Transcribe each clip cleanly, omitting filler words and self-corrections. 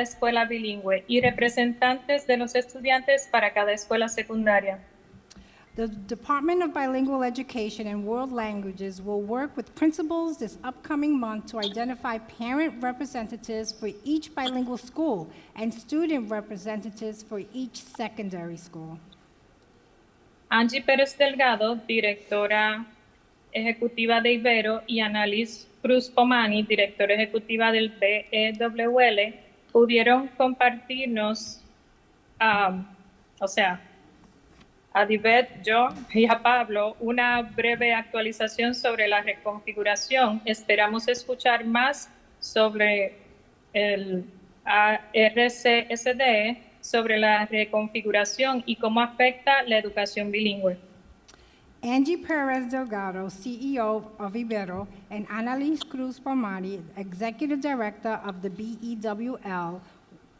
escuela bilingüe y representantes de los estudiantes para cada escuela secundaria. The Department of Bilingual Education and World Languages will work with principals this upcoming month to identify parent representatives for each bilingual school and student representatives for each secondary school. Angie Pérez Delgado, directora ejecutiva de Ibero, y Annalise Cruz Pomani, directora ejecutiva del BEWL, pudieron compartirnos, a Divet, yo y a Pablo, una breve actualización sobre la reconfiguración. Esperamos escuchar más sobre el RCSD, sobre la reconfiguración y cómo afecta la educación bilingüe. Angie Perez Delgado, CEO of Ibero, and Annalise Cruz Pomani, Executive Director of the BEWL,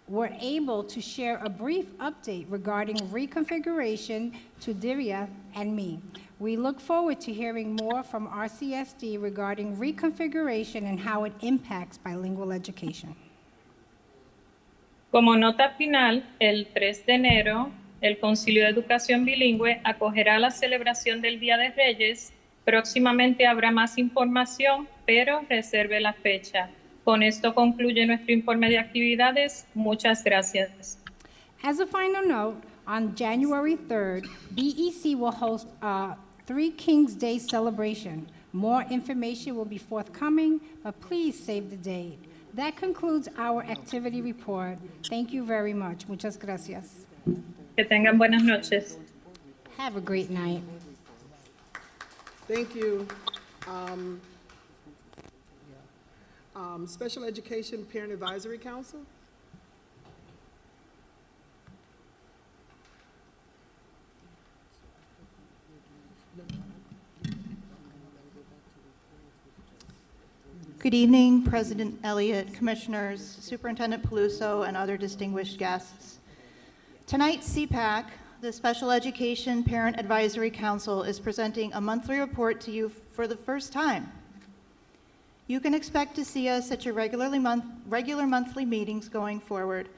were able to share a brief update regarding reconfiguration to Divya and me. We look forward to hearing more from RCSD regarding reconfiguration and how it impacts bilingual education. Como nota final, el 3 de enero, el Concilio de Educación Bilingüe acogerá la celebración del Día de Reyes. Próximamente habrá más información, pero reserve la fecha. Con esto concluye nuestro informe de actividades. Muchas gracias. As a final note, on January 3rd, BEC will host a Three Kings Day celebration. More information will be forthcoming, but please save the date. That concludes our activity report. Thank you very much. Muchas gracias. Que tengan buenas noches. Have a great night. Thank you. Special Education Parent Advisory Council. Good evening, President Elliott, Commissioners, Superintendent Peluso, and other distinguished guests. Tonight, CPAC, the Special Education Parent Advisory Council, is presenting a monthly report to you for the first time. You can expect to see us at your regular monthly meetings going forward.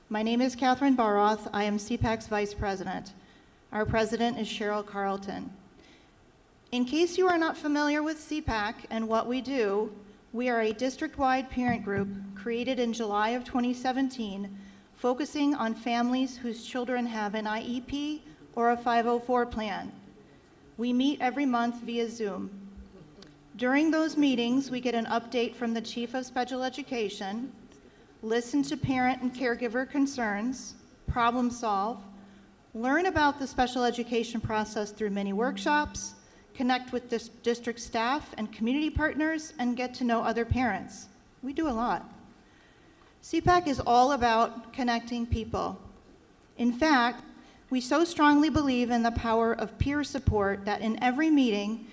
My name is Catherine Baroth. I am CPAC's Vice President. Our President is Cheryl Carlton. In case you are not familiar with CPAC and what we do, we are a district-wide parent group created in July of 2017, focusing on families whose children have an IEP or a 504 plan. We meet every month via Zoom. During those meetings, we get an update from the Chief of Special Education, listen to parent and caregiver concerns, problem solve, learn about the special education process through many workshops, connect with district staff and community partners, and get to know other parents. We do a lot. CPAC is all about connecting people. In fact, we so strongly believe in the power of peer support that every meeting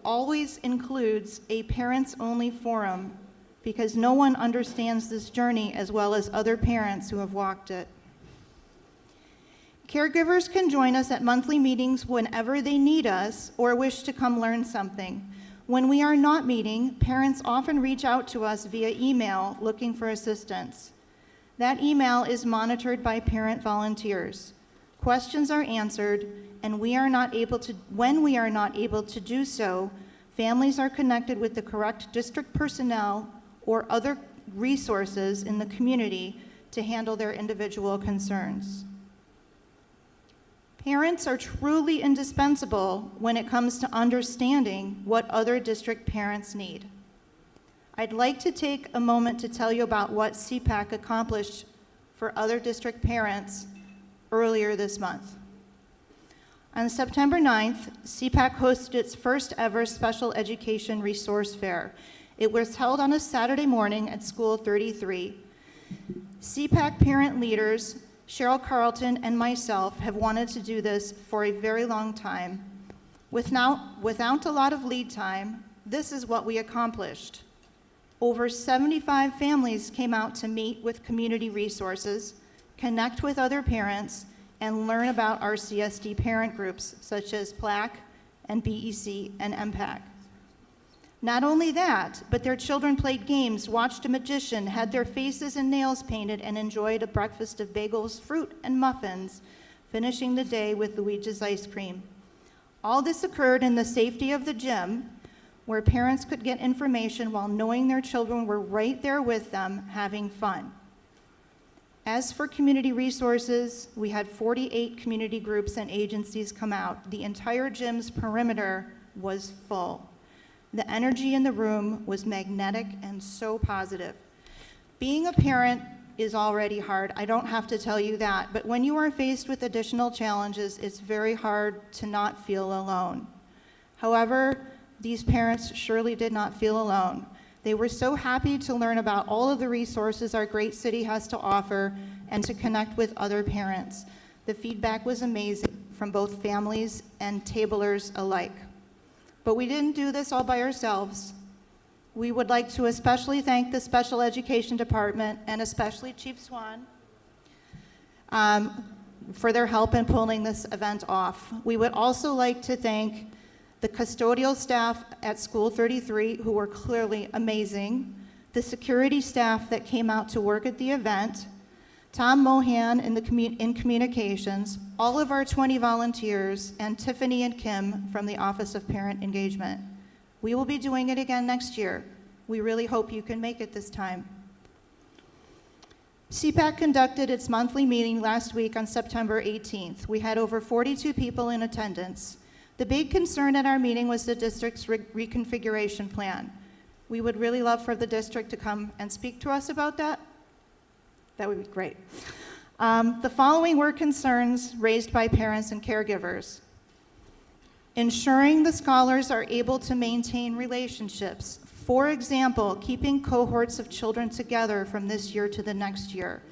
always includes a parents-only forum, because no one understands this journey as well as other parents who have walked it. Caregivers can join us at monthly meetings whenever they need us or wish to come learn something. When we are not meeting, parents often reach out to us via email looking for assistance. That email is monitored by parent volunteers. Questions are answered, and when we are not able to do so, families are connected with the correct district personnel or other resources in the community to handle their individual concerns. Parents are truly indispensable when it comes to understanding what other district parents need. I'd like to take a moment to tell you about what CPAC accomplished for other district parents earlier this month. On September 9th, CPAC hosted its first ever Special Education Resource Fair. It was held on a Saturday morning at School 33. CPAC parent leaders, Cheryl Carlton and myself, have wanted to do this for a very long time. Without a lot of lead time, this is what we accomplished. Over 75 families came out to meet with community resources, connect with other parents, and learn about our CSD parent groups such as PLAC and BEC and MPAC. Not only that, but their children played games, watched a magician, had their faces and nails painted, and enjoyed a breakfast of bagels, fruit, and muffins, finishing the day with Luigi's ice cream. All this occurred in the safety of the gym, where parents could get information while knowing their children were right there with them, having fun. As for community resources, we had 48 community groups and agencies come out. The entire gym's perimeter was full. The energy in the room was magnetic and so positive. Being a parent is already hard. I don't have to tell you that, but when you are faced with additional challenges, it's very hard to not feel alone. However, these parents surely did not feel alone. They were so happy to learn about all of the resources our great city has to offer and to connect with other parents. The feedback was amazing from both families and tablers alike. But we didn't do this all by ourselves. We would like to especially thank the Special Education Department and especially Chief Swan for their help in pulling this event off. We would also like to thank the custodial staff at School 33, who were clearly amazing, the security staff that came out to work at the event, Tom Mohan in communications, all of our 20 volunteers, and Tiffany and Kim from the Office of Parent Engagement. We will be doing it again next year. We really hope you can make it this time. CPAC conducted its monthly meeting last week on September 18th. We had over 42 people in attendance. The big concern at our meeting was the district's reconfiguration plan. We would really love for the district to come and speak to us about that. That would be great. The following were concerns raised by parents and caregivers. Ensuring the scholars are able to maintain relationships. For example, keeping cohorts of children together from this year to the next year.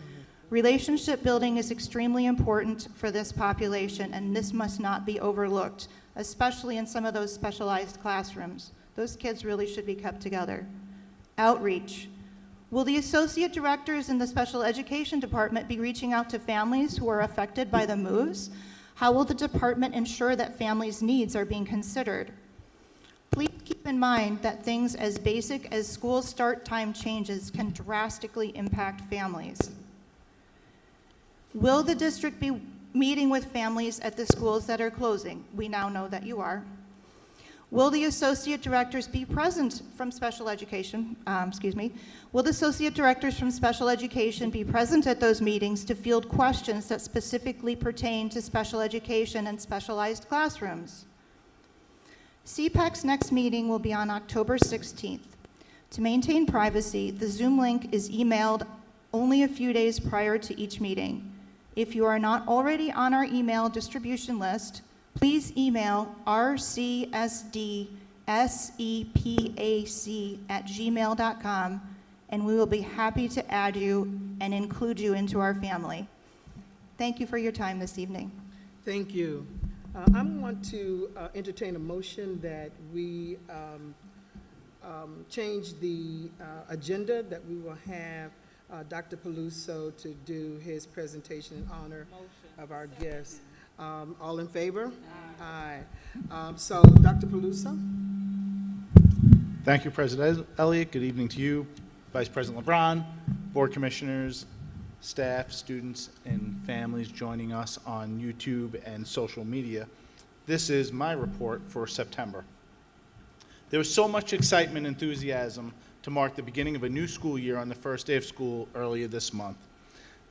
Relationship building is extremely important for this population, and this must not be overlooked, especially in some of those specialized classrooms. Those kids really should be kept together. Outreach. Will the associate directors in the special education department be reaching out to families who are affected by the moves? How will the department ensure that families' needs are being considered? Please keep in mind that things as basic as school start time changes can drastically impact families. Will the district be meeting with families at the schools that are closing? We now know that you are. Will the associate directors be present from special education, Will the associate directors from special education be present at those meetings to field questions that specifically pertain to special education and specialized classrooms? CPAC's next meeting will be on October 16th. To maintain privacy, the Zoom link is emailed only a few days prior to each meeting. If you are not already on our email distribution list, please email rcsdsepac@gmail.com, and we will be happy to add you and include you into our family. Thank you for your time this evening. Thank you. I want to entertain a motion that we change the agenda, that we will have Dr. Peluso to do his presentation in honor of our guests. All in favor? Aye. So, Dr. Peluso? Thank you, President Elliott. Good evening to you, Vice President LeBron, Board Commissioners, staff, students, and families joining us on YouTube and social media. This is my report for September. There was so much excitement and enthusiasm to mark the beginning of a new school year on the first day of school earlier this month.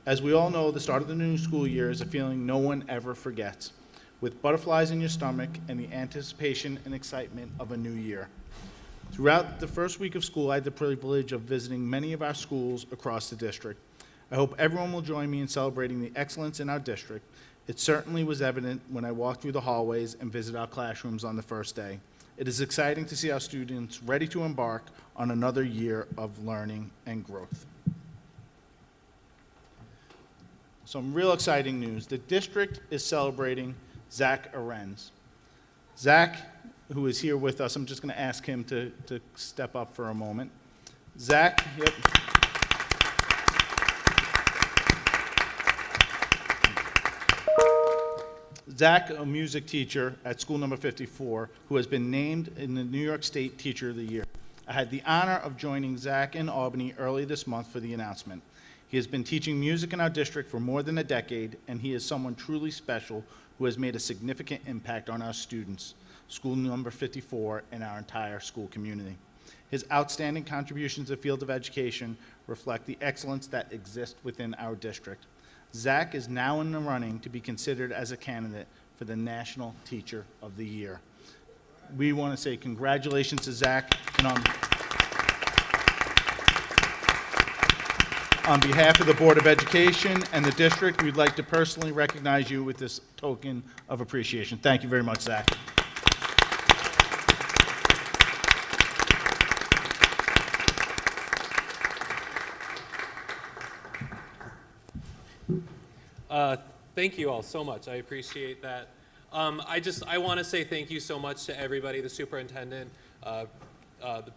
As we all know, the start of the new school year is a feeling no one ever forgets, with butterflies in your stomach and the anticipation and excitement of a new year. Throughout the first week of school, I had the privilege of visiting many of our schools across the district. I hope everyone will join me in celebrating the excellence in our district. It certainly was evident when I walked through the hallways and visited our classrooms on the first day. It is exciting to see our students ready to embark on another year of learning and growth. Some real exciting news. The district is celebrating Zach Arens. Zach, who is here with us, I'm just going to ask him to step up for a moment. Zach, yep. Zach, a music teacher at school number 54, who has been named in the New York State Teacher of the Year. I had the honor of joining Zach in Albany early this month for the announcement. He has been teaching music in our district for more than a decade, and he is someone truly special who has made a significant impact on our students, school number 54, and our entire school community. His outstanding contributions to the field of education reflect the excellence that exists within our district. Zach is now in the running to be considered as a candidate for the National Teacher of the Year. We want to say congratulations to Zach, and on behalf of the Board of Education and the district, we'd like to personally recognize you with this token of appreciation. Thank you very much, Zach. Thank you all so much. I appreciate that. I want to say thank you so much to everybody, the superintendent, the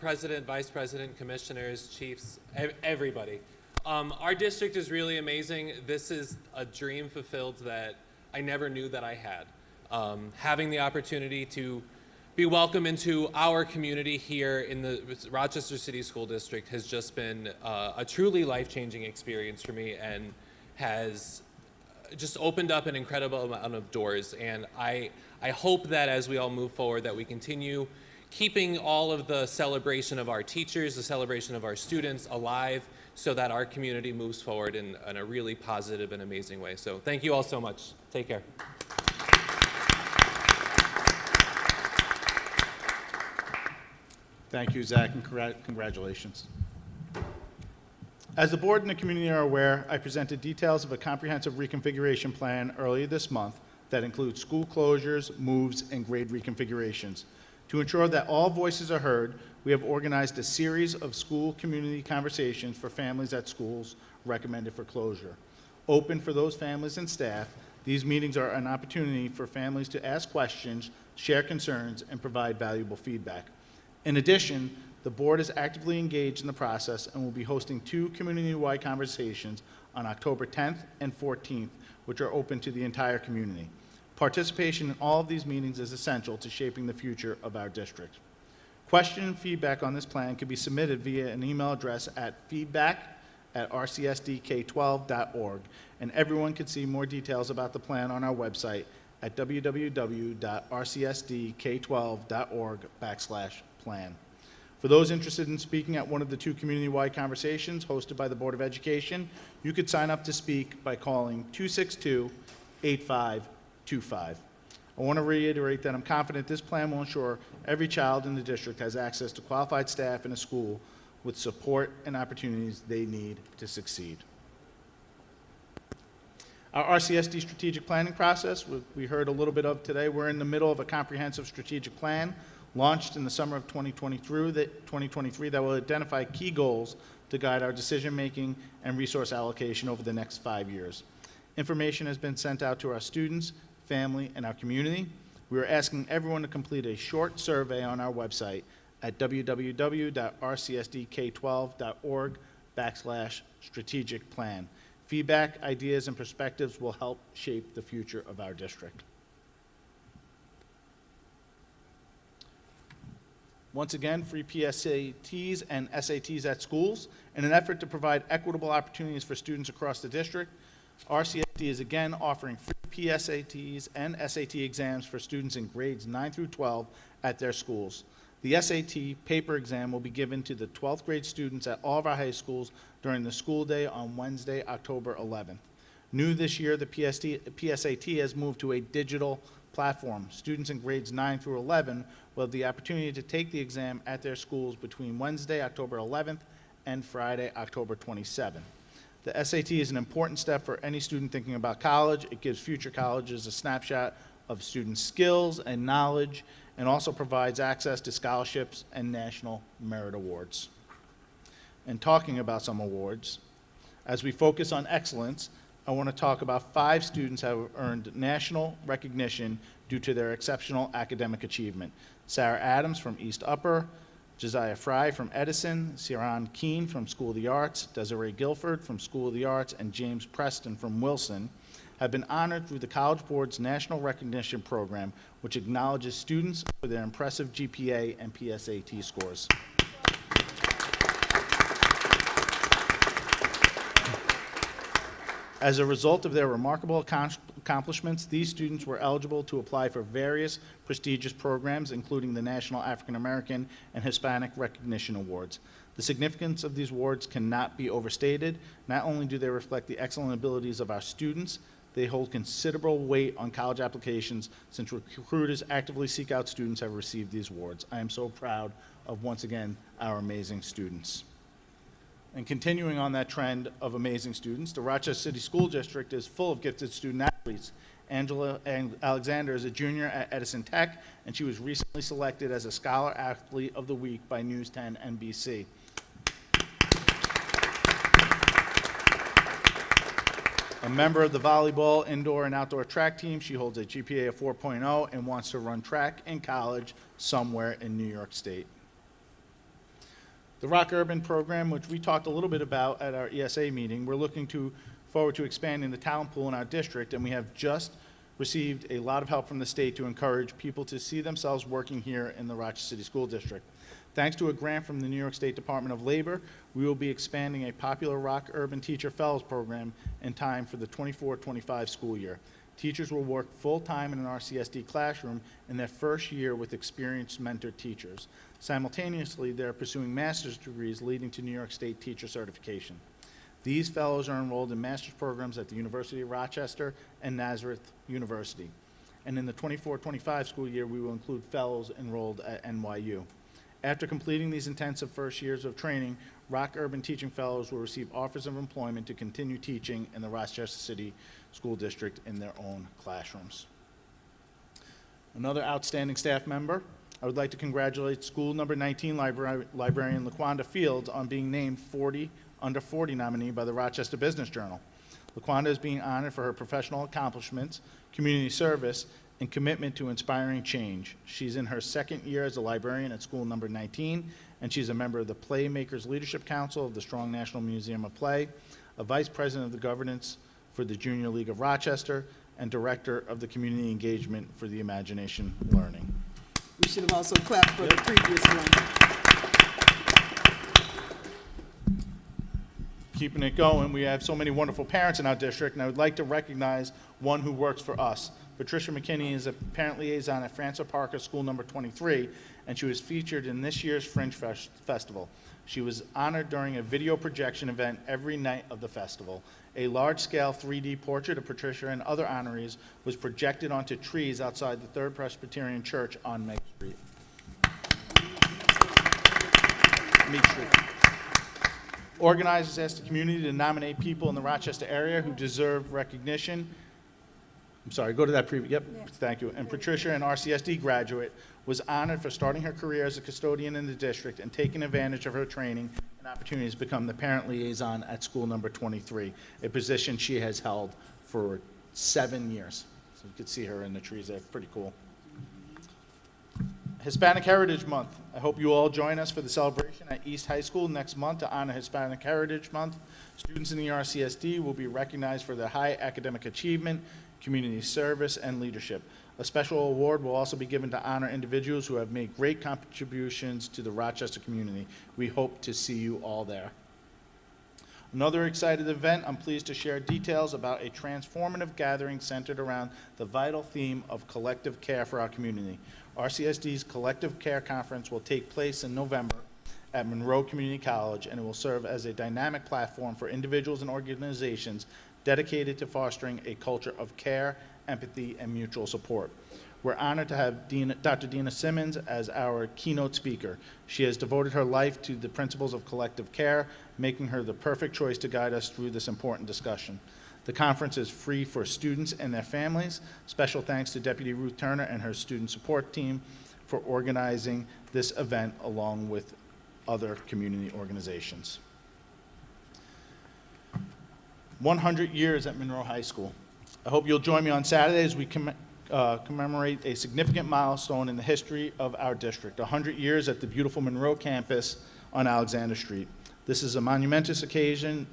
president, vice president, commissioners, chiefs, everybody. Our district is really amazing. This is a dream fulfilled that I never knew that I had. Having the opportunity to be welcomed into our community here in the Rochester City School District has just been a truly life-changing experience for me, and has just opened up an incredible amount of doors. And I hope that as we all move forward, that we continue keeping all of the celebration of our teachers, the celebration of our students alive, so that our community moves forward in a really positive and amazing way. So thank you all so much. Take care. Thank you, Zach, and congratulations. As the board and the community are aware, I presented details of a comprehensive reconfiguration plan earlier this month that includes school closures, moves, and grade reconfigurations. To ensure that all voices are heard, we have organized a series of school community conversations for families at schools recommended for closure. Open for those families and staff, these meetings are an opportunity for families to ask questions, share concerns, and provide valuable feedback. In addition, the board is actively engaged in the process and will be hosting 2 community-wide conversations on October 10th and 14th, which are open to the entire community. Participation in all of these meetings is essential to shaping the future of our district. Question and feedback on this plan can be submitted via an email address at feedback@rcsdk12.org, and everyone can see more details about the plan on our website at www.rcsdk12.org/plan. For those interested in speaking at one of the 2 community-wide conversations hosted by the Board of Education, you could sign up to speak by calling 262-8525. I want to reiterate that I'm confident this plan will ensure every child in the district has access to qualified staff in a school with support and opportunities they need to succeed. Our RCSD strategic planning process, we heard a little bit of today. We're in the middle of a comprehensive strategic plan launched in the summer of 2023 that will identify key goals to guide our decision-making and resource allocation over the next 5 years. Information has been sent out to our students, family, and our community. We are asking everyone to complete a short survey on our website at www.rcsdk12.org/strategic plan. Feedback, ideas, and perspectives will help shape the future of our district. Once again, free PSATs and SATs at schools. In an effort to provide equitable opportunities for students across the district, RCSD is again offering free PSATs and SAT exams for students in grades 9 through 12 at their schools. The SAT paper exam will be given to the 12th grade students at all of our high schools during the school day on Wednesday, October 11th. New this year, the PSAT has moved to a digital platform. Students in grades 9 through 11 will have the opportunity to take the exam at their schools between Wednesday, October 11th and Friday, October 27th. The SAT is an important step for any student thinking about college. It gives future colleges a snapshot of student skills and knowledge, and also provides access to scholarships and national merit awards. And talking about some awards, as we focus on excellence, I want to talk about 5 students who have earned national recognition due to their exceptional academic achievement. Sarah Adams from East Upper, Josiah Fry from Edison, Ciaran Keene from School of the Arts, Desiree Guilford from School of the Arts, and James Preston from Wilson have been honored through the College Board's National Recognition Program, which acknowledges students for their impressive GPA and PSAT scores. As a result of their remarkable accomplishments, these students were eligible to apply for various prestigious programs, including the National African American and Hispanic Recognition Awards. The significance of these awards cannot be overstated. Not only do they reflect the excellent abilities of our students, they hold considerable weight on college applications since recruiters actively seek out students who have received these awards. I am so proud of, once again, our amazing students. And continuing on that trend of amazing students, the Rochester City School District is full of gifted student athletes. Angela Alexander is a junior at Edison Tech, and she was recently selected as a Scholar Athlete of the Week by News 10 NBC. A member of the volleyball indoor and outdoor track team, she holds a GPA of 4.0 and wants to run track in college somewhere in New York State. The Rock Urban program, which we talked a little bit about at our ESA meeting, we're looking forward to expanding the talent pool in our district, and we have just received a lot of help from the state to encourage people to see themselves working here in the Rochester City School District. Thanks to a grant from the New York State Department of Labor, we will be expanding a popular Rock Urban Teacher Fellows program in time for the 24-25 school year. Teachers will work full-time in an RCSD classroom in their first year with experienced mentor teachers. Simultaneously, they're pursuing master's degrees leading to New York State teacher certification. These fellows are enrolled in master's programs at the University of Rochester and Nazareth University. And in the 24-25 school year, we will include fellows enrolled at NYU. After completing these intensive first years of training, Rock Urban Teaching Fellows will receive offers of employment to continue teaching in the Rochester City School District in their own classrooms. Another outstanding staff member, I would like to congratulate school number 19 librarian LaQuanda Fields on being named under 40 nominee by the Rochester Business Journal. LaQuanda is being honored for her professional accomplishments, community service, and commitment to inspiring change. She's in her second year as a librarian at school number 19, and she's a member of the Playmakers Leadership Council of the Strong National Museum of Play, a vice president of the governance for the Junior League of Rochester, and director of the community engagement for the Imagination Learning. We should have also clapped for the previous one. Keeping it going, we have so many wonderful parents in our district, and I would like to recognize one who works for us. Patricia McKinney is a parent liaison at Francis Parker School number 23, and she was featured in this year's Fringe Festival. She was honored during a video projection event every night of the festival. A large-scale 3D portrait of Patricia and other honorees was projected onto trees outside the Third Presbyterian Church on Mead Street. Organizers asked the community to nominate people in the Rochester area who deserve recognition. I'm sorry, go to that preview. Yep, yeah. Thank you. And Patricia, an RCSD graduate, was honored for starting her career as a custodian in the district and taking advantage of her training and opportunities to become the parent liaison at school number 23, a position she has held for 7 years. So you can see her in the trees there. Pretty cool. Hispanic Heritage Month. I hope you all join us for the celebration at East High School next month to honor Hispanic Heritage Month. Students in the RCSD will be recognized for their high academic achievement, community service, and leadership. A special award will also be given to honor individuals who have made great contributions to the Rochester community. We hope to see you all there. Another exciting event, I'm pleased to share details about a transformative gathering centered around the vital theme of collective care for our community. RCSD's Collective Care Conference will take place in November at Monroe Community College, and it will serve as a dynamic platform for individuals and organizations dedicated to fostering a culture of care, empathy, and mutual support. We're honored to have Dr. Dina Simmons as our keynote speaker. She has devoted her life to the principles of collective care, making her the perfect choice to guide us through this important discussion. The conference is free for students and their families. Special thanks to Deputy Ruth Turner and her student support team for organizing this event along with other community organizations. 100 years at Monroe High School. I hope you'll join me on Saturday as we commemorate a significant milestone in the history of our district, 100 years at the beautiful Monroe campus on Alexander Street. This is a monumentous occasion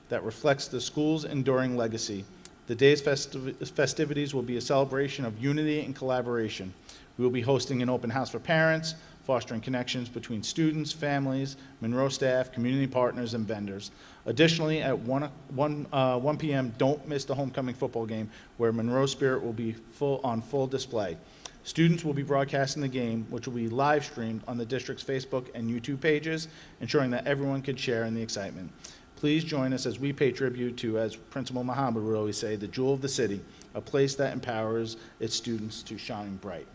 that reflects the school's enduring legacy. The day's festivities will be a celebration of unity and collaboration. We will be hosting an open house for parents, fostering connections between students, families, Monroe staff, community partners, and vendors. Additionally, at 1 p.m., don't miss the homecoming football game, where Monroe Spirit will be on full display. Students will be broadcasting the game, which will be live streamed on the district's Facebook and YouTube pages, ensuring that everyone can share in the excitement. Please join us as we pay tribute to, as Principal Muhammad would always say, the jewel of the city, a place that empowers its students to shine bright.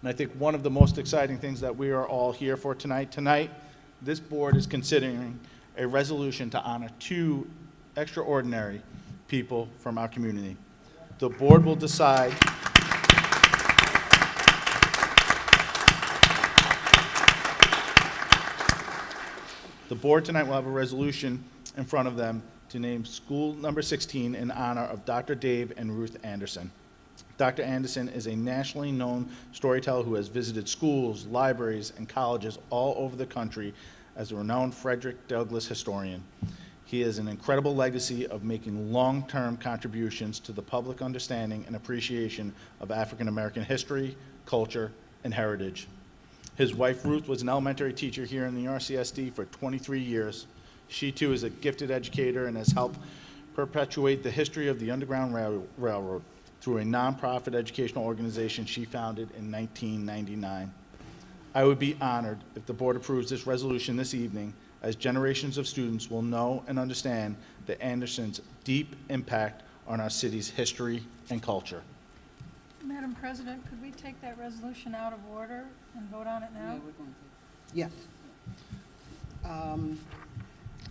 And I think one of the most exciting things that we are all here for tonight, this board is considering a resolution to honor 2 extraordinary people from our community. The board will decide the board tonight will have a resolution in front of them to name school number 16 in honor of Dr. Dave and Ruth Anderson. Dr. Anderson is a nationally known storyteller who has visited schools, libraries, and colleges all over the country as a renowned Frederick Douglass historian. He has an incredible legacy of making long-term contributions to the public understanding and appreciation of African American history, culture, and heritage. His wife, Ruth, was an elementary teacher here in the RCSD for 23 years. She, too, is a gifted educator and has helped perpetuate the history of the Underground Railroad through a nonprofit educational organization she founded in 1999. I would be honored if the board approves this resolution this evening, as generations of students will know and understand the Andersons' deep impact on our city's history and culture. Madam President, could we take that resolution out of order and vote on it now? Yes.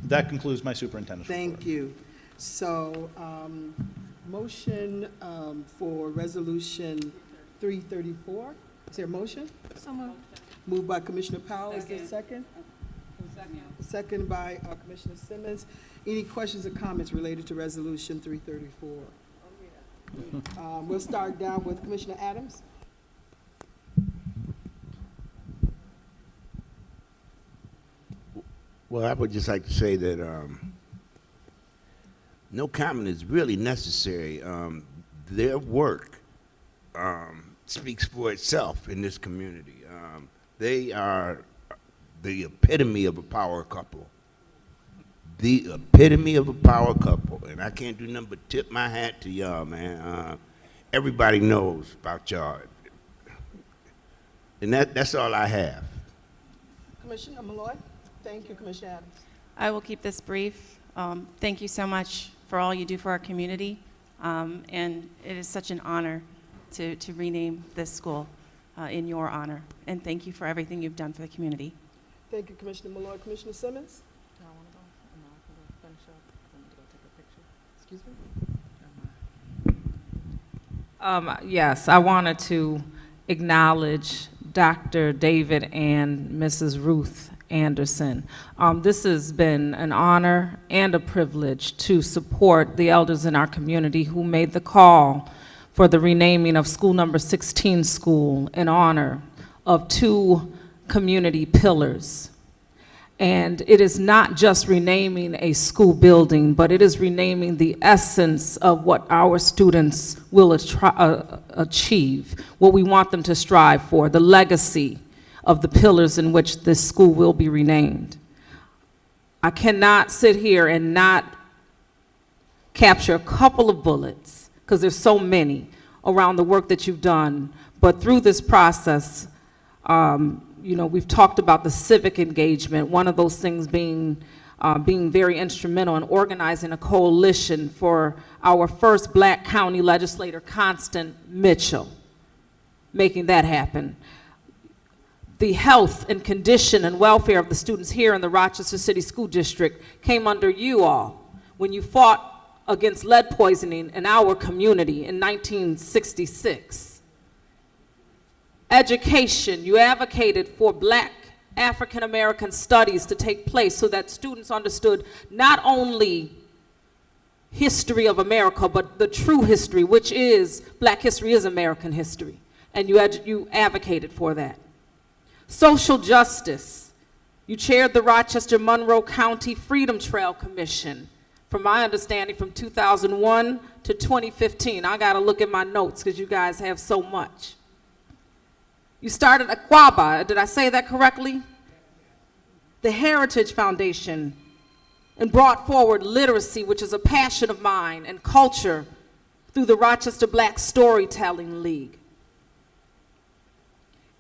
That concludes my superintendent's report. Thank you. So, motion for resolution 334. Is there a motion? So moved. Moved by Commissioner Powell. Is there a second? Second by Commissioner Simmons. Any questions or comments related to resolution 334? We'll start down with Commissioner Adams. Well, I would just like to say that no comment is really necessary. Their work speaks for itself in this community. They are the epitome of a power couple. The epitome of a power couple. And I can't do nothing but tip my hat to y'all, man. Everybody knows about y'all. And that's all I have. Commissioner Malloy. Thank you, Commissioner Adams. I will keep this brief. Thank you so much for all you do for our community. And it is such an honor to rename this school in your honor. And thank you for everything you've done for the community. Thank you, Commissioner Malloy. Commissioner Simmons? Excuse me? Yes, I wanted to acknowledge Dr. David and Mrs. Ruth Anderson. This has been an honor and a privilege to support the elders in our community who made the call for the renaming of school number 16 school in honor of 2 community pillars. And it is not just renaming a school building, but it is renaming the essence of what our students will achieve, what we want them to strive for, the legacy of the pillars in which this school will be renamed. I cannot sit here and not capture a couple of bullets, because there's so many around the work that you've done, but through this process, you know, we've talked about the civic engagement, one of those things being very instrumental in organizing a coalition for our first Black county legislator, Constant Mitchell, making that happen. The health and condition and welfare of the students here in the Rochester City School District came under you all when you fought against lead poisoning in our community in 1966. Education, you advocated for Black African American studies to take place so that students understood not only history of America, but the true history, which is Black history is American history, and you advocated for that. Social justice. You chaired the Rochester Monroe County Freedom Trail Commission, from my understanding, from 2001 to 2015. I got to look at my notes because you guys have so much. You started Aquaba, did I say that correctly? The Heritage Foundation, and brought forward literacy, which is a passion of mine, and culture through the Rochester Black Storytelling League.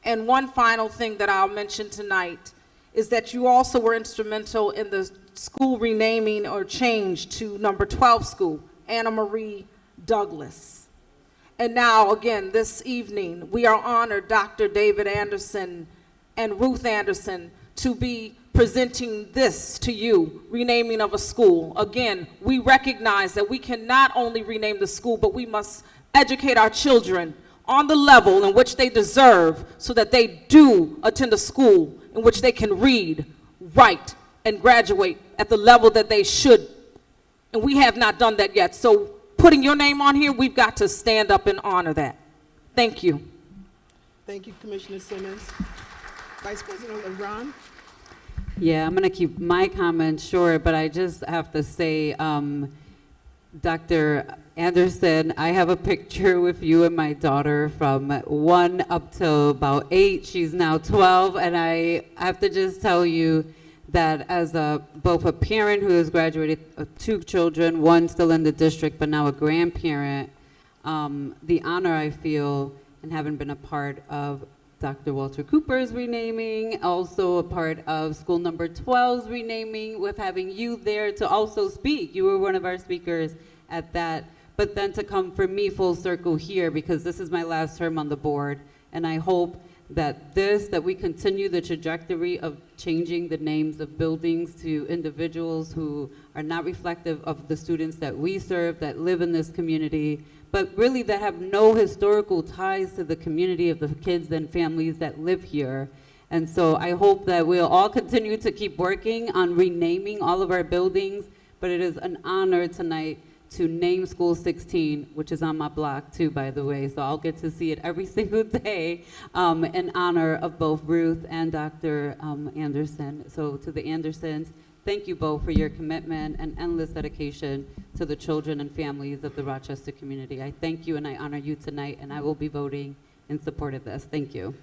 And one final thing that I'll mention tonight is that you also were instrumental in the school renaming or change to number 12 school, Anna Marie Douglas. And now, again, this evening, we are honored, Dr. David Anderson and Ruth Anderson, to be presenting this to you, renaming of a school. Again, we recognize that we can not only rename the school, but we must educate our children on the level in which they deserve so that they do attend a school in which they can read, write, and graduate at the level that they should. And we have not done that yet. So putting your name on here, we've got to stand up and honor that. Thank you. Thank you, Commissioner Simmons. Vice President LeBron. Yeah, I'm going to keep my comments short, but I just have to say, Dr. Anderson, I have a picture with you and my daughter from 1 up to about 8. She's now 12, and I have to just tell you that as both a parent who has graduated 2 children, 1 still in the district, but now a grandparent, the honor I feel in having been a part of Dr. Walter Cooper's renaming, also a part of school number 12's renaming, with having you there to also speak. You were one of our speakers at that. But then to come for me full circle here, because this is my last term on the board, and I hope that we continue the trajectory of changing the names of buildings to individuals who are not reflective of the students that we serve, that live in this community, but really that have no historical ties to the community of the kids and families that live here. And so I hope that we'll all continue to keep working on renaming all of our buildings, but it is an honor tonight to name School 16, which is on my block too, by the way, so I'll get to see it every single day in honor of both Ruth and Dr. Anderson. So to the Andersons, thank you both for your commitment and endless dedication to the children and families of the Rochester community. I thank you and I honor you tonight, and I will be voting in support of this. Thank you.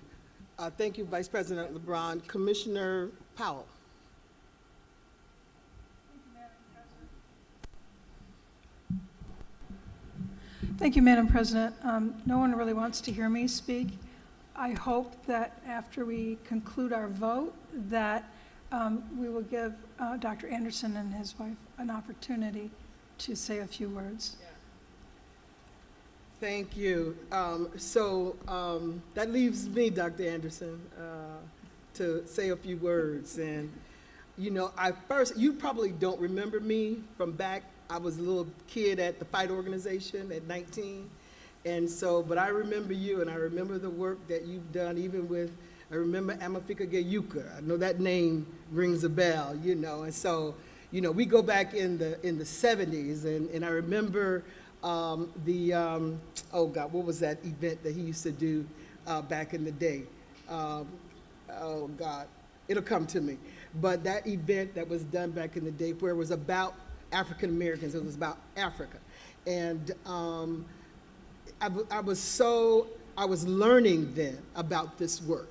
Thank you, Vice President LeBron. Commissioner Powell. Thank you, Madam President. No one really wants to hear me speak. I hope that after we conclude our vote that we will give Dr. Anderson and his wife an opportunity to say a few words. Thank you. That leaves me, Dr. Anderson, to say a few words. And, you know, you probably don't remember me from back. I was a little kid at the Fight Organization at 19. And so, but I remember you, and I remember the work that you've done, even with, I remember Amafika Gayuka. I know that name rings a bell, you know. And so, you know, we go back in the 70s, and I remember oh God, what was that event that he used to do back in the day? Oh God, it'll come to me. But that event that was done back in the day where it was about African Americans, it was about Africa. And I was learning then about this work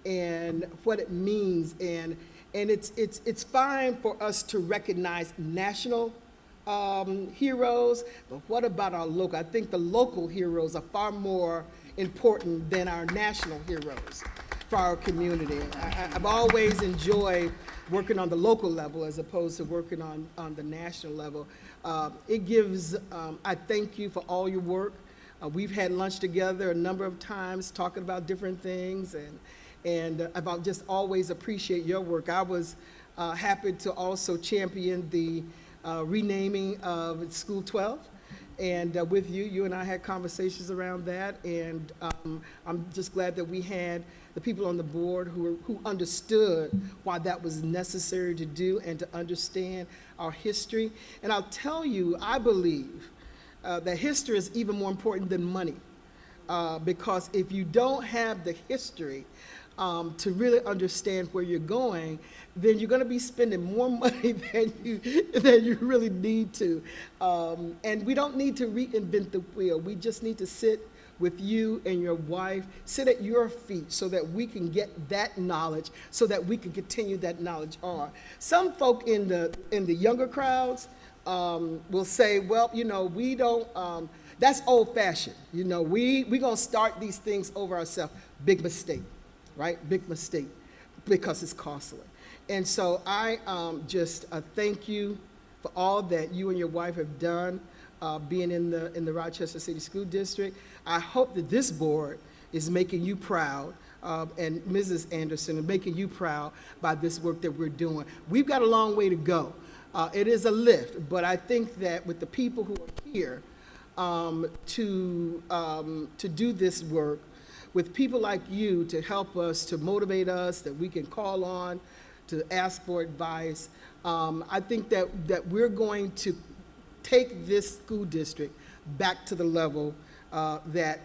and what it means, and it's fine for us to recognize national heroes, but what about our local? I think the local heroes are far more important than our national heroes for our community. I've always enjoyed working on the local level as opposed to working on the national level. It gives, I thank you for all your work. We've had lunch together a number of times talking about different things, and I've just always appreciate your work. I was happy to also champion the renaming of School 12, And with you, you and I had conversations around that, and I'm just glad that we had the people on the board who understood why that was necessary to do and to understand our history. And I'll tell you, I believe that history is even more important than money, because if you don't have the history to really understand where you're going, then you're going to be spending more money than you really need to. And we don't need to reinvent the wheel. We just need to sit with you and your wife, sit at your feet so that we can get that knowledge, so that we can continue that knowledge on. Some folk in the younger crowds will say, well, you know, we don't, that's old fashioned. You know, we're going to start these things over ourselves. Big mistake, right? Big mistake, because it's costly. And so I just thank you for all that you and your wife have done, being in the Rochester City School District. I hope that this board is making you proud, and Mrs. Anderson is making you proud by this work that we're doing. We've got a long way to go. It is a lift, but I think that with the people who are here to do this work, with people like you to help us, to motivate us, that we can call on, to ask for advice, I think that we're going to take this school district back to the level that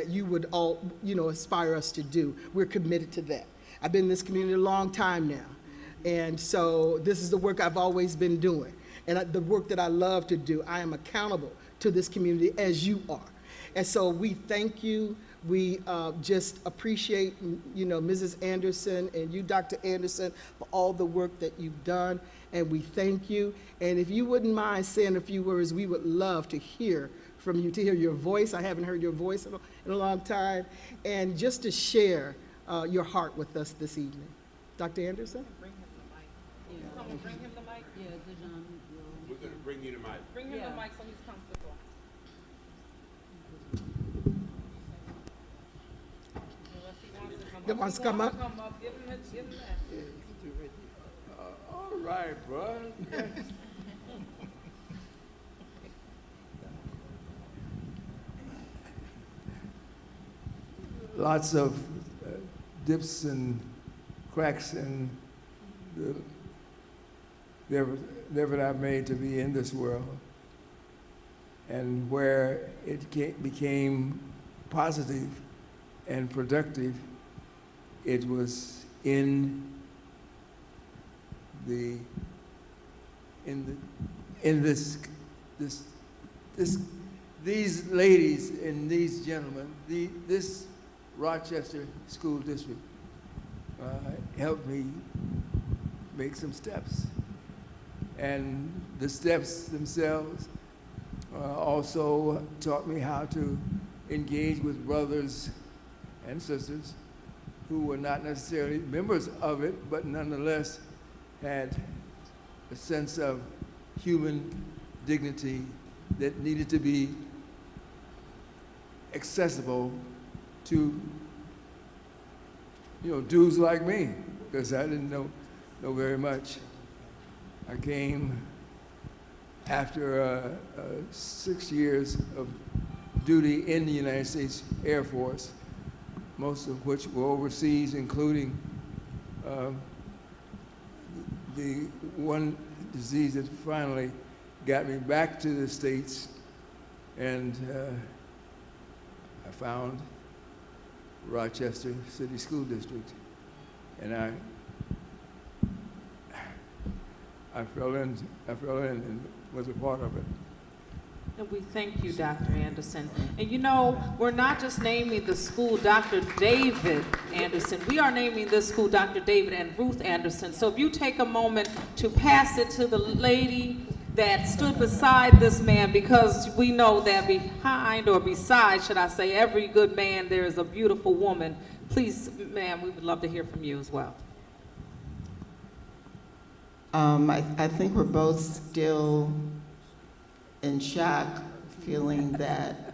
you would all, you know, aspire us to do. We're committed to that. I've been in this community a long time now, and so this is the work I've always been doing, and the work that I love to do. I am accountable to this community as you are, and so we thank you. We just appreciate, you know, Mrs. Anderson and you, Dr. Anderson, for all the work that you've done, and we thank you. And if you wouldn't mind saying a few words, we would love to hear from you, to hear your voice. I haven't heard your voice in a long time, and just to share your heart with us this evening. Dr. Anderson? Bring him the mic. Yeah. Bring him the mic. Yeah, Dijon. We're going to bring you the mic. Bring him the mic so he's comfortable. That wants to come up? Give him that. All right, bro. Lots of dips and cracks in the effort I've made to be in this world, and where it became positive and productive, it was in these ladies and these gentlemen, this Rochester School District helped me make some steps. And the steps themselves also taught me how to engage with brothers and sisters who were not necessarily members of it, but nonetheless had a sense of human dignity that needed to be accessible to, you know, dudes like me, because I didn't know very much. I came after 6 years of duty in the United States Air Force, most of which were overseas, including the one disease that finally got me back to the States, and I found Rochester City School District, and I fell in and was a part of it. And we thank you, Dr. Anderson. And you know, we're not just naming the school Dr. David Anderson. We are naming this school Dr. David and Ruth Anderson. So if you take a moment to pass it to the lady that stood beside this man, because we know that behind, or beside, should I say, every good man, there is a beautiful woman. Please, ma'am, we would love to hear from you as well. I think we're both still in shock, feeling that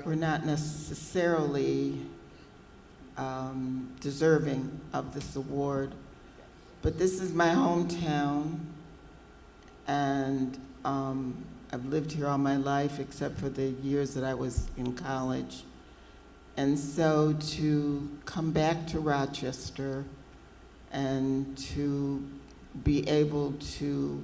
we're not necessarily deserving of this award. But this is my hometown, and I've lived here all my life except for the years that I was in college. And so to come back to Rochester and to be able to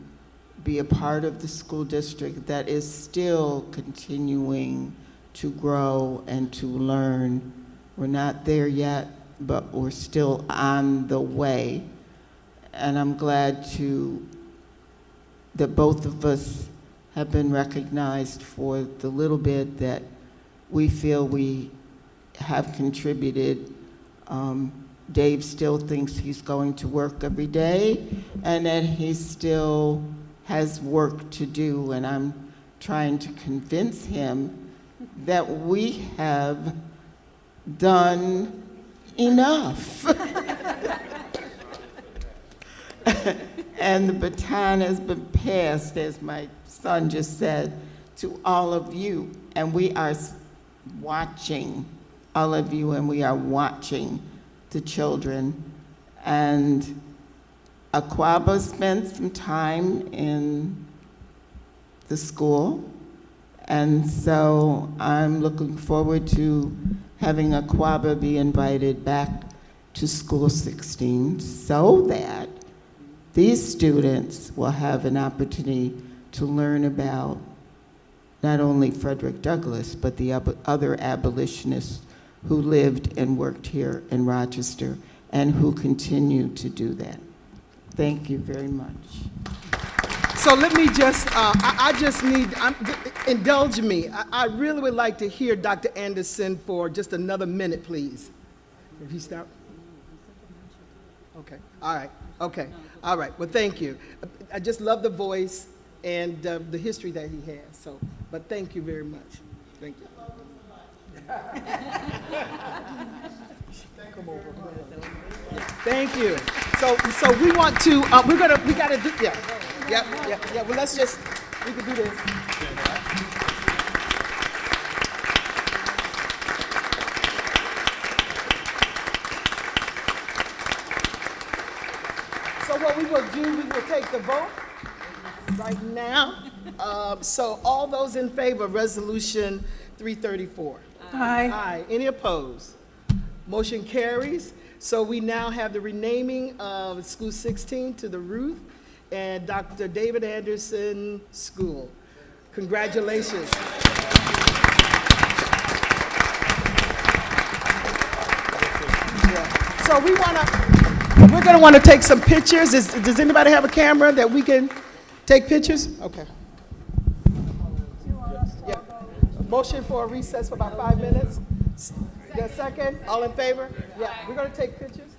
be a part of the school district that is still continuing to grow and to learn. We're not there yet, but we're still on the way. And I'm glad that both of us have been recognized for the little bit that we feel we have contributed. Dave still thinks he's going to work every day and that he still has work to do, and I'm trying to convince him that we have done enough. And the baton has been passed, as my son just said, to all of you. And we are watching all of you, and we are watching the children. And Aquaba spent some time in the school. And so I'm looking forward to having Aquaba be invited back to School 16 so that these students will have an opportunity to learn about not only Frederick Douglass, but the other abolitionists who lived and worked here in Rochester and who continue to do that. Thank you very much. So let me just, I just need, indulge me. I really would like to hear Dr. Anderson for just another minute, please. If he stop. Okay, all right, okay, all right, well, thank you. I just love the voice and the history that he has, so, but thank you very much. Thank you. Thank you. So we want to, we gotta do, yeah, well, let's just, we can do this. So what we will do, we will take the vote right now. So all those in favor of Resolution 334? Aye. Aye. Any opposed? Motion carries. So we now have the renaming of School 16 to the Ruth and Dr. David Anderson School. Congratulations. Yeah. So we're gonna want to take some pictures. Does anybody have a camera that we can take pictures? Okay. Yeah. Motion for a recess for about 5 minutes. The second, all in favor? Yeah, we're gonna take pictures.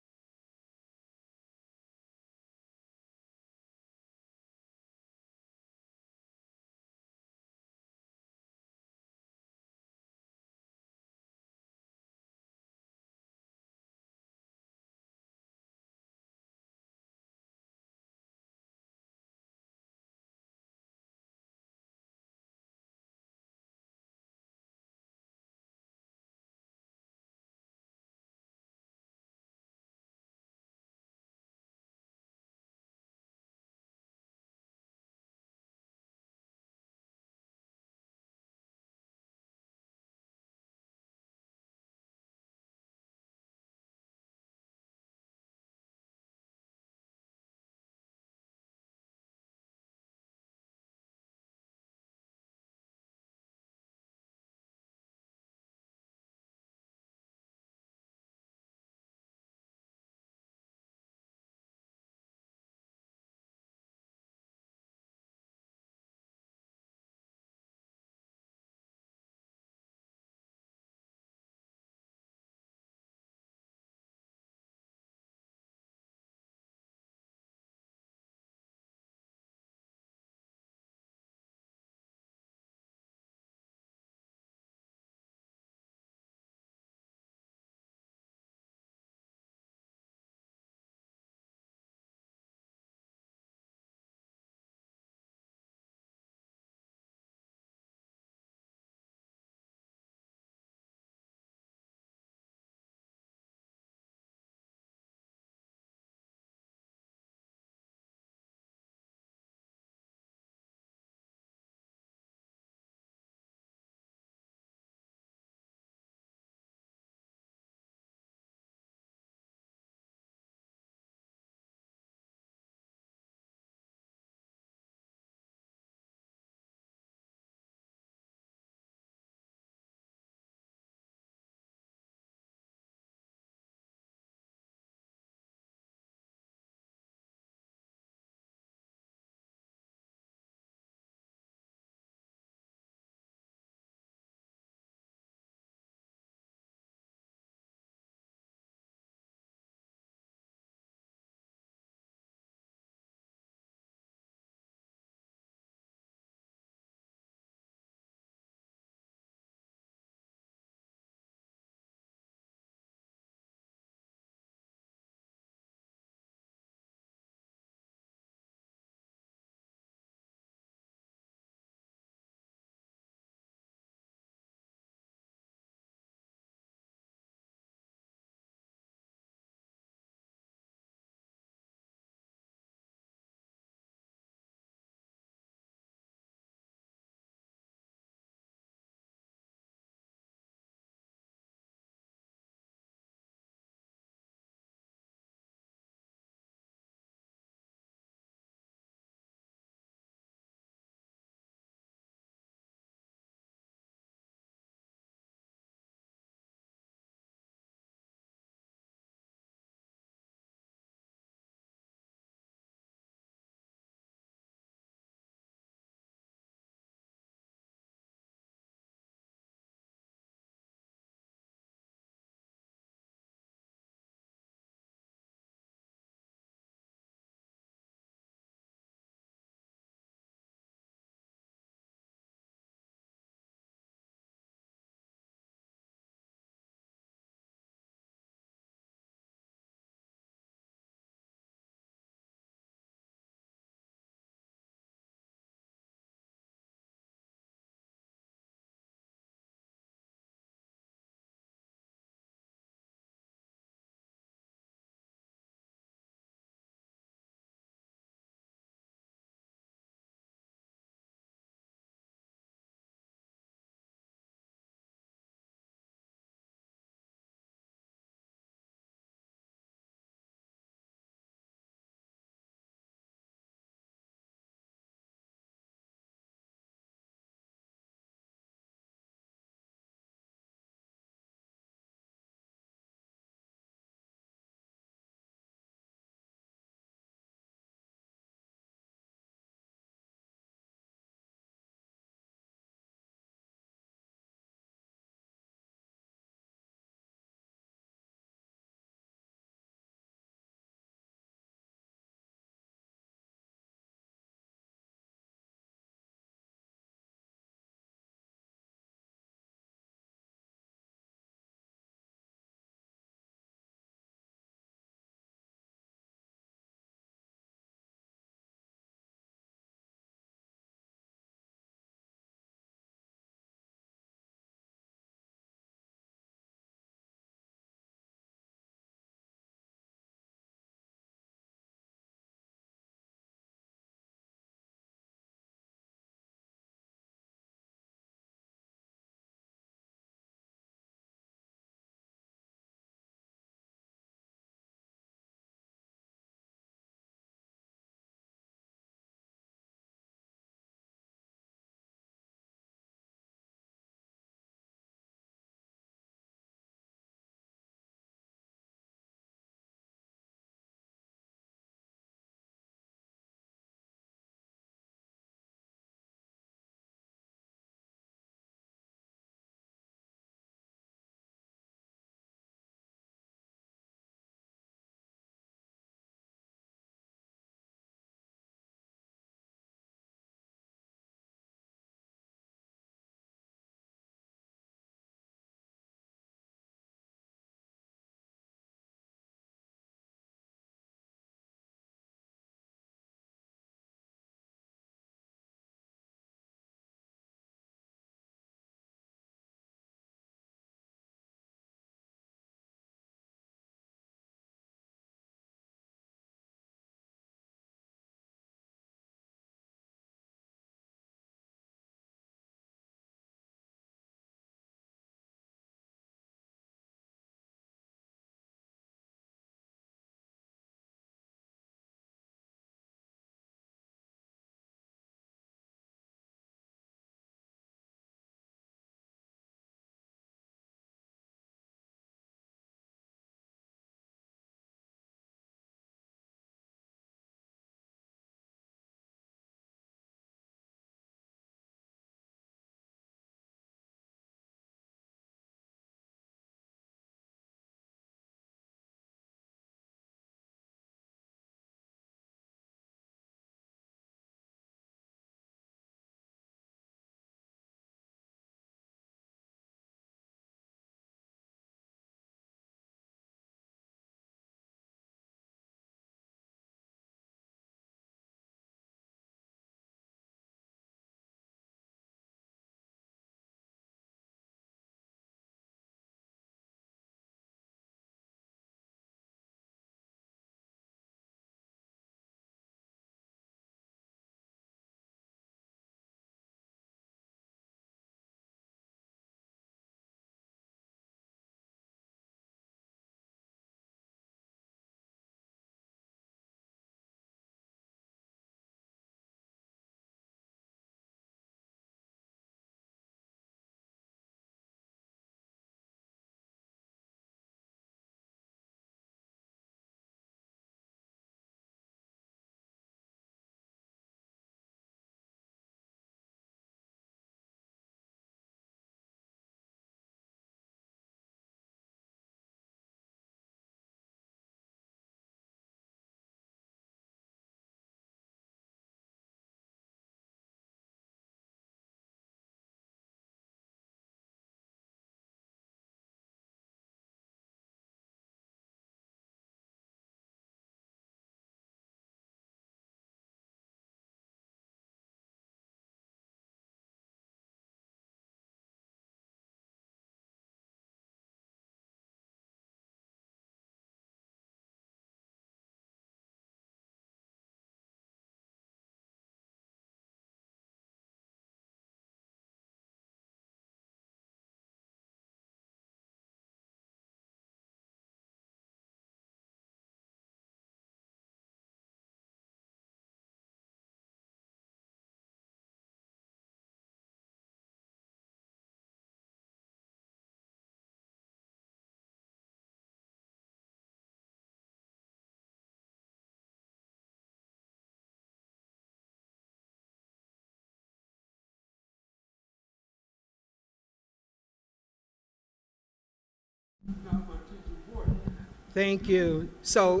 Thank you. So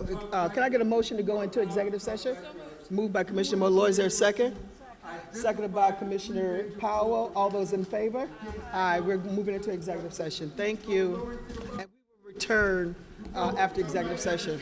can I get a motion to go into executive session? Moved by Commissioner Malloy. Is there a second? Seconded by Commissioner Powell. All those in favor? Aye. We're moving into executive session. Thank you. And we will return after executive session.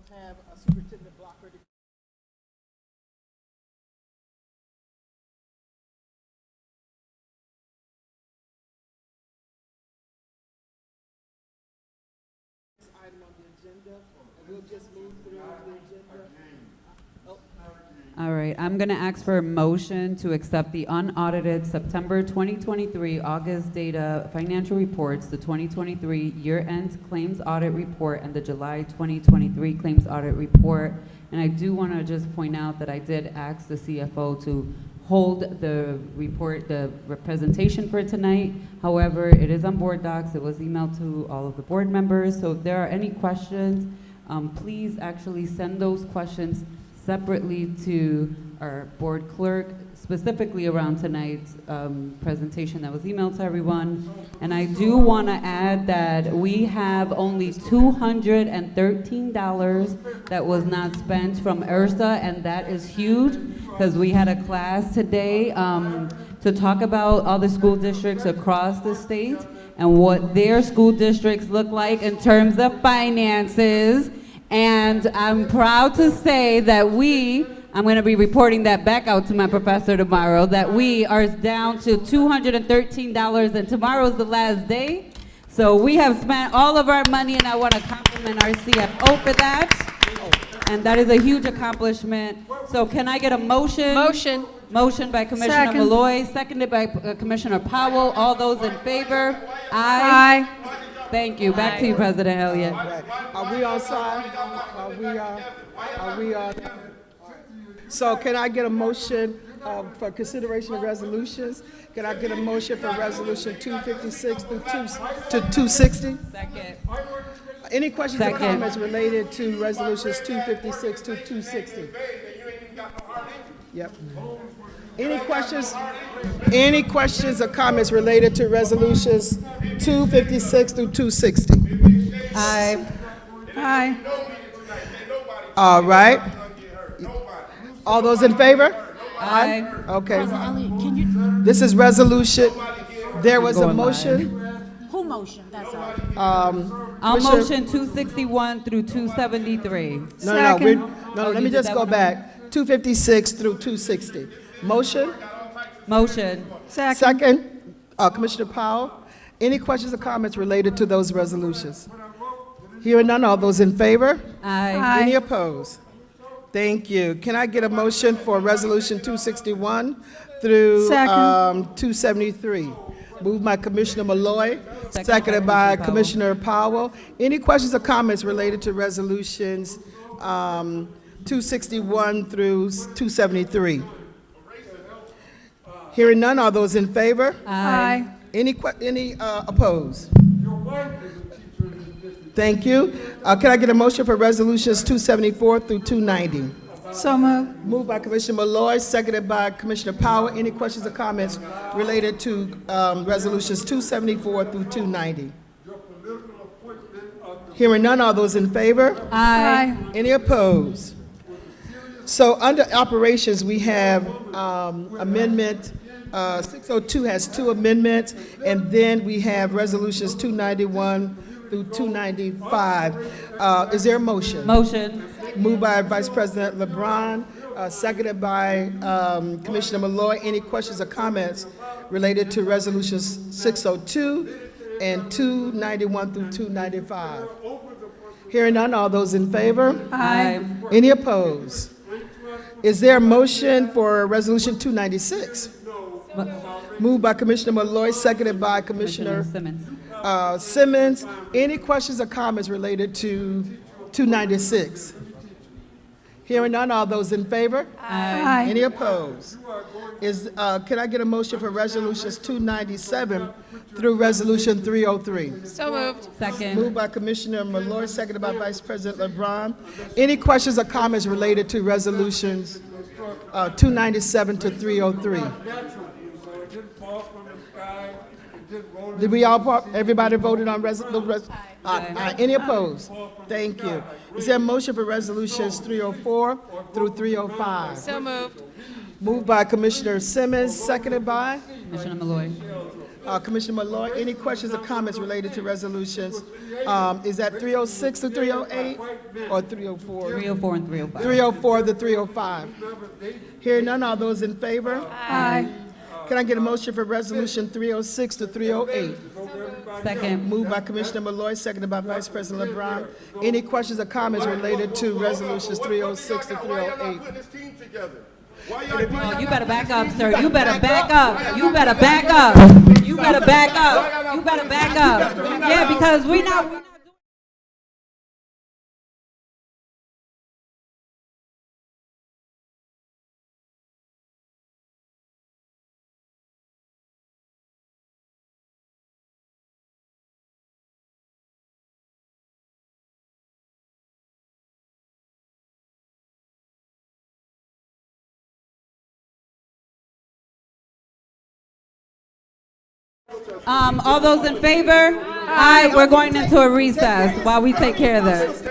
have Superintendent Blocker to item on the agenda, and we'll just move through the agenda. All right, I'm going to ask for a motion to accept the unaudited September 2023 August data financial reports, the 2023 year-end claims audit report, and the July 2023 claims audit report. And I do want to just point out that I did ask the CFO to hold the report, the presentation for tonight. However, it is on board docs. It was emailed to all of the board members. So if there are any questions, please actually send those questions separately to our board clerk, specifically around tonight's presentation that was emailed to everyone. And I do want to add that we have only $213 that was not spent from ERSA, and that is huge because we had a class today to talk about other school districts across the state and what their school districts look like in terms of finances. And I'm proud to say that I'm going to be reporting that back out to my professor tomorrow, that we are down to $213, and tomorrow's the last day. So we have spent all of our money, and I want to compliment our CFO for that. And that is a huge accomplishment. So can I get a motion? Motion. Motion by Commissioner Second. Malloy, seconded by Commissioner Powell. All those in favor? Aye. Thank you. Back to you, President Elliott. Are we on side? Are we on? So can I get a motion for consideration of resolutions? Can I get a motion for resolution 256 through 260? Second. Any questions or Second. comments related to resolutions 256 to 260? Yep. Any questions or comments related to resolutions 256 through 260? Aye. Aye. All right. All those in favor? Aye. Okay. Can you, This is resolution. There was a motion. who motioned, that's all? I'll Commissioner- motion 261 through 273. No, Second. let you me did just that go one? back. 256 through 260. Motion? Motion. Second. Commissioner Powell. Any questions or comments related to those resolutions? Hearing none, all those in favor? Aye. Any opposed? Thank you. Can I get a motion for resolution 261 through Second. 273? Moved by Commissioner Malloy, Second seconded by by Commissioner Commissioner Powell. Any questions or comments related to resolutions 261 through 273? Hearing none, all those in favor? Aye. Any opposed? Thank you. Can I get a motion for resolutions 274 through 290? So moved. Moved by Commissioner Malloy, seconded by Commissioner Powell. Any questions or comments related to resolutions 274 through 290? Hearing none, all those in favor? Aye. Any opposed? So under operations, we have amendment 602 has two amendments, and then we have resolutions 291 through 295. Is there a motion? Motion. Moved by Vice President LeBron, seconded by Commissioner Malloy. Any questions or comments related to resolutions 602 and 291 through 295? Hearing none, all those in favor? Aye. Any opposed? Is there a motion for resolution 296? Moved by Commissioner Malloy, seconded by Commissioner Simmons. Any questions or comments related to 296? Hearing none, all those in favor? Aye. Any opposed? Can I get a motion for resolutions 297 through resolution 303? So moved. Second. Moved by Commissioner Malloy, seconded by Vice President LeBron. Any questions or comments related to resolutions 297 to 303? Did we all, everybody voted on any opposed? Thank you. Is there a motion for resolutions 304 through 305? So moved. Moved by Commissioner Simmons, seconded by Commissioner Malloy. Commissioner Malloy, any questions or comments related to resolutions? Is that 306 to 308 or 304? 304 and 305. 304 to 305. Hearing none, all those in favor? Aye. Can I get a motion for resolution 306 to 308? Second. Moved by Commissioner Malloy, seconded by Vice President LeBron. Any questions or comments related to resolutions 306 to 308? Oh, you better back up, sir. You better back up. You better back up. You better back up. You better back up. Yeah, because we not. All those in favor? Aye. We're going into a recess while we take care of this.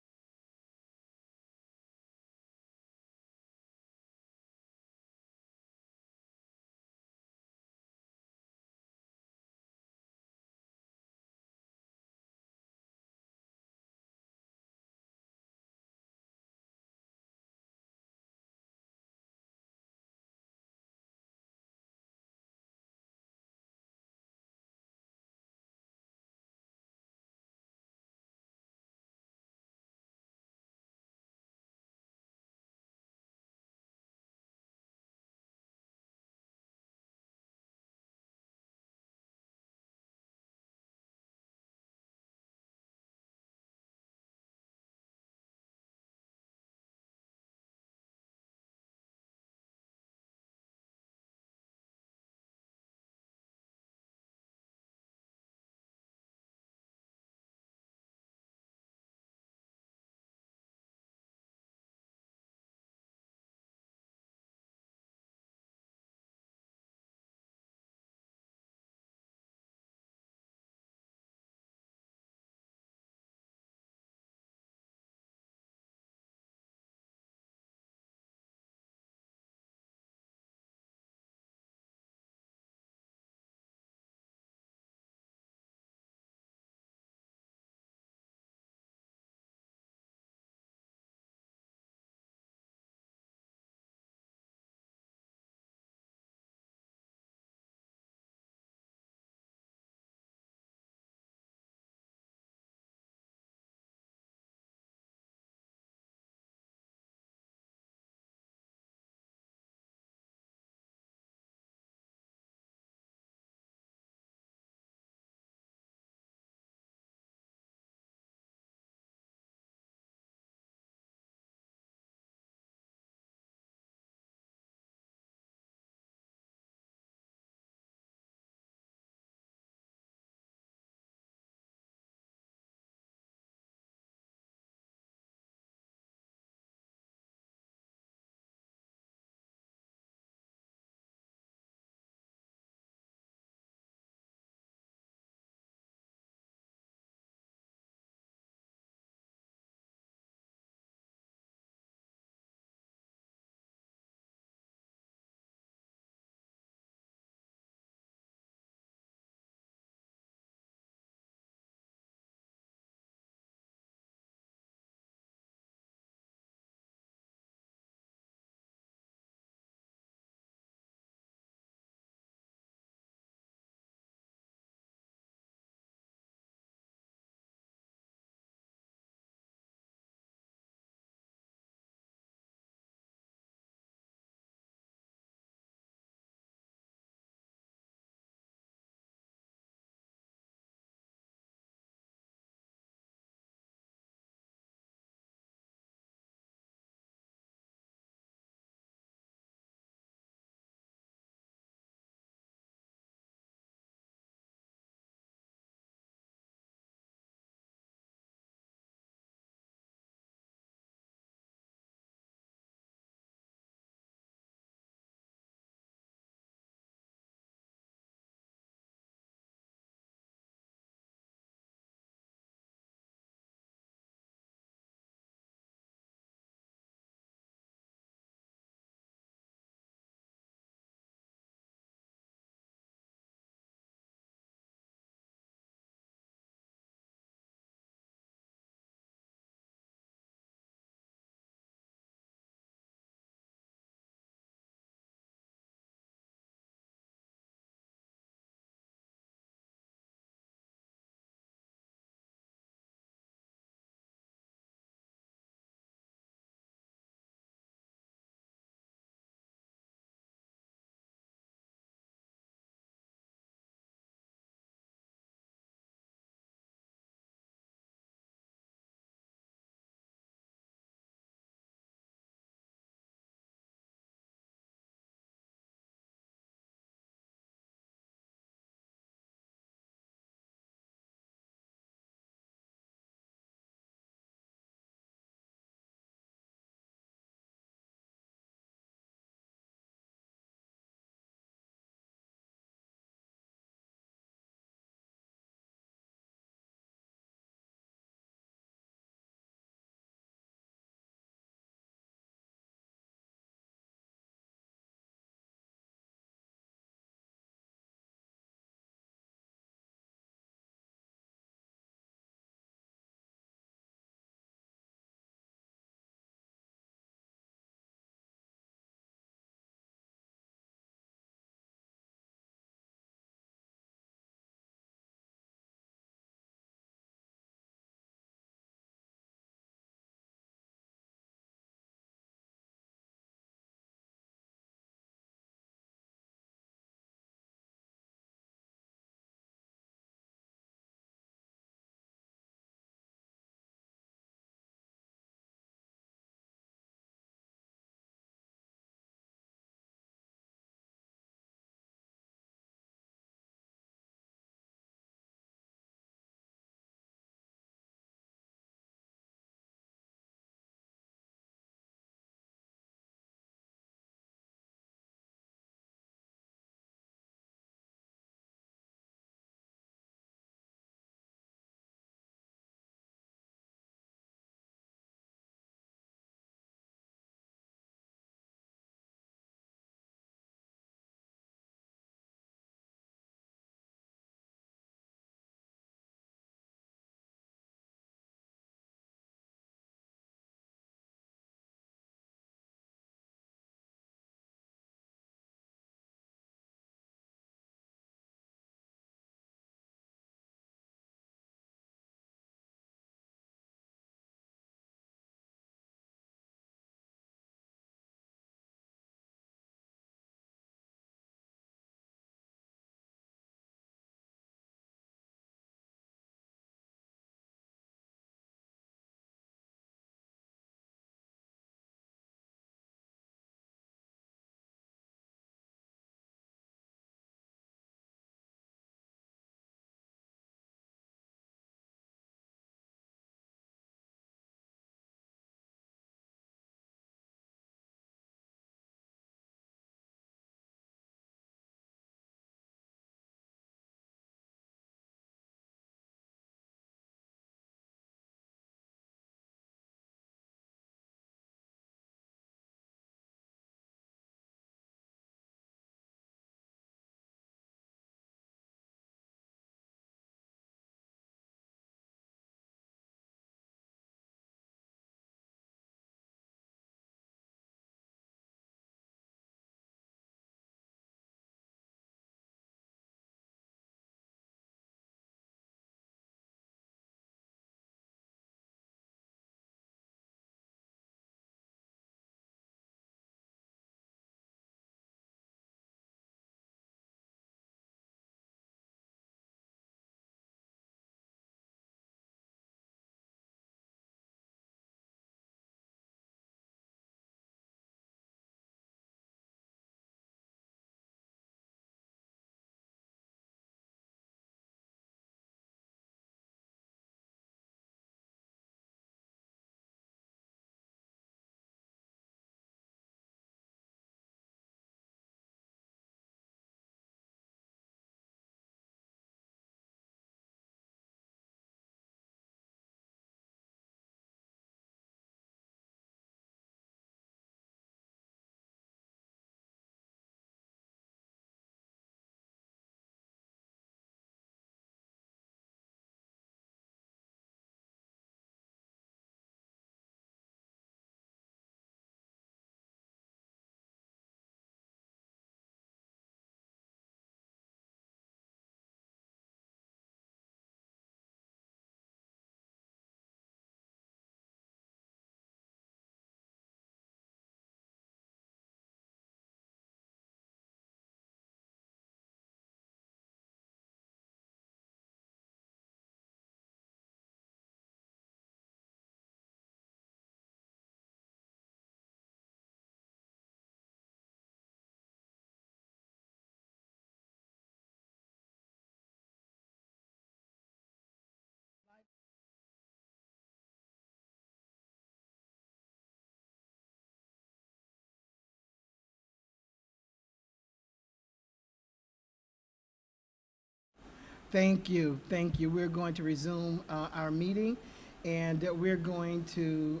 Thank you, thank you. We're going to resume our meeting, and we're going to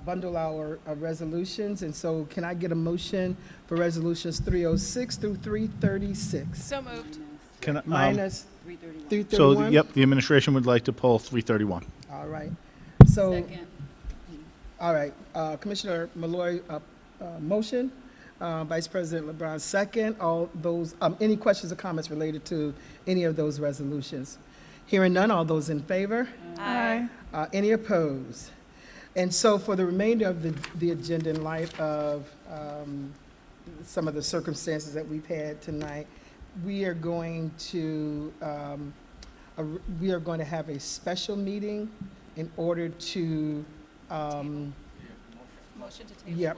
bundle our resolutions. And so can I get a motion for resolutions 306 through 336? So moved. Can I, Minus 331? so, yep, the administration would like to pull 331. All right. So, all right, Commissioner Malloy, motion. Vice President LeBron, second. All those, any questions or comments related to any of those resolutions? Hearing none, all those in favor? Aye. Any opposed? And so for the remainder of the agenda, in light of some of the circumstances that we've had tonight, we are going to have a special meeting in order to, Motion to table. yep.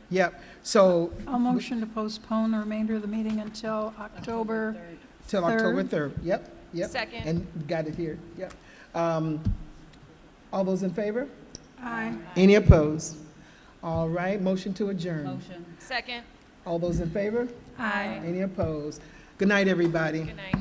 Yep, so. I'll motion to postpone the remainder of the meeting until October Till October 3rd, yep, yep. Second. And got it here, yep. All those in favor? Aye. Any opposed? All right, motion to adjourn. Motion. Second. All those in favor? Aye. Any opposed? Good night, everybody. Good night.